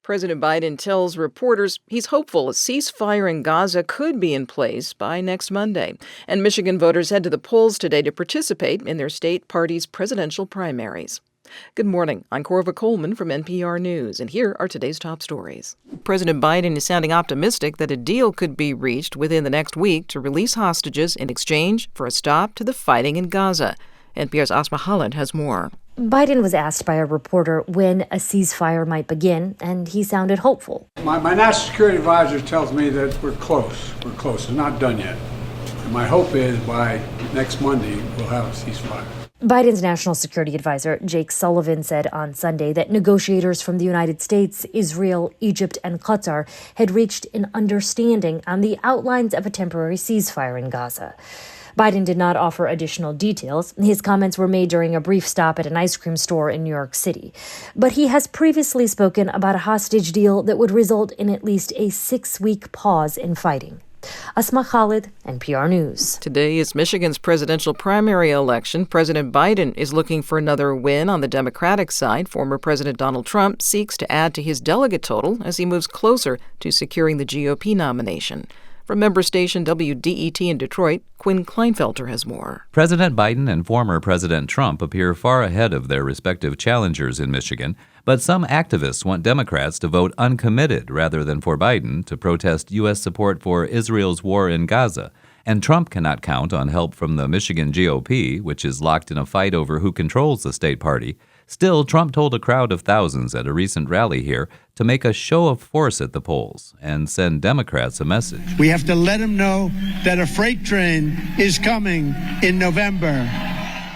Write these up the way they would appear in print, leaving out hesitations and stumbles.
President Biden tells reporters he's hopeful a ceasefire in Gaza could be in place by next Monday. And Michigan voters head to the polls today to participate in their state party's presidential primaries. Good morning. I'm Corva Coleman from NPR News, and here are today's top stories. President Biden is sounding optimistic that a deal could be reached within the next week to release hostages in exchange for a stop to the fighting in Gaza. NPR's Asma Holland has more. Biden was asked by a reporter when a ceasefire might begin, and he sounded hopeful. My national security advisor tells me that we're close. We're close. It's not done yet. And my hope is by next Monday, we'll have a ceasefire. Biden's national security advisor, Jake Sullivan, said on Sunday that negotiators from the United States, Israel, Egypt, and Qatar had reached an understanding on the outlines of a temporary ceasefire in Gaza. Biden did not offer additional details. His comments were made during a brief stop at an ice cream store in New York City. But he has previously spoken about a hostage deal that would result in at least a 6-week pause in fighting. Asma Khalid, NPR News. Today is Michigan's presidential primary election. President Biden is looking for another win on the Democratic side. Former President Donald Trump seeks to add to his delegate total as he moves closer to securing the GOP nomination. From member station WDET in Detroit, Quinn Kleinfelter has more. President Biden and former President Trump appear far ahead of their respective challengers in Michigan, but some activists want Democrats to vote uncommitted rather than for Biden to protest U.S. support for Israel's war in Gaza. And Trump cannot count on help from the Michigan GOP, which is locked in a fight over who controls the state party. Still, Trump told a crowd of thousands at a recent rally here to make a show of force at the polls and send Democrats a message. We have to let them know that a freight train is coming in November.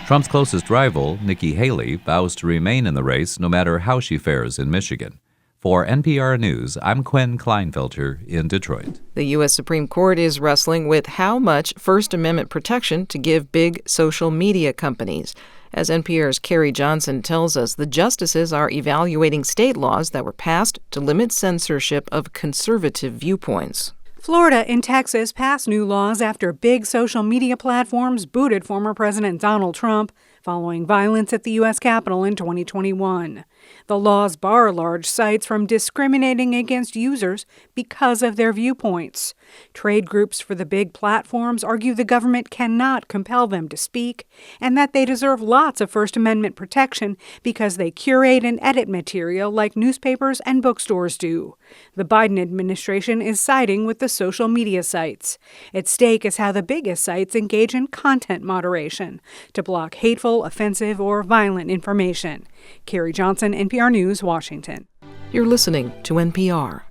Trump's closest rival, Nikki Haley, vows to remain in the race no matter how she fares in Michigan. For NPR News, I'm Quinn Kleinfelter in Detroit. The U.S. Supreme Court is wrestling with how much First Amendment protection to give big social media companies. As NPR's Carrie Johnson tells us, the justices are evaluating state laws that were passed to limit censorship of conservative viewpoints. Florida and Texas passed new laws after big social media platforms booted former President Donald Trump following violence at the U.S. Capitol in 2021. The laws bar large sites from discriminating against users because of their viewpoints. Trade groups for the big platforms argue the government cannot compel them to speak and that they deserve lots of First Amendment protection because they curate and edit material like newspapers and bookstores do. The Biden administration is siding with the social media sites. At stake is how the biggest sites engage in content moderation to block hateful, offensive, or violent information. Carrie Johnson, NPR News, Washington. You're listening to NPR.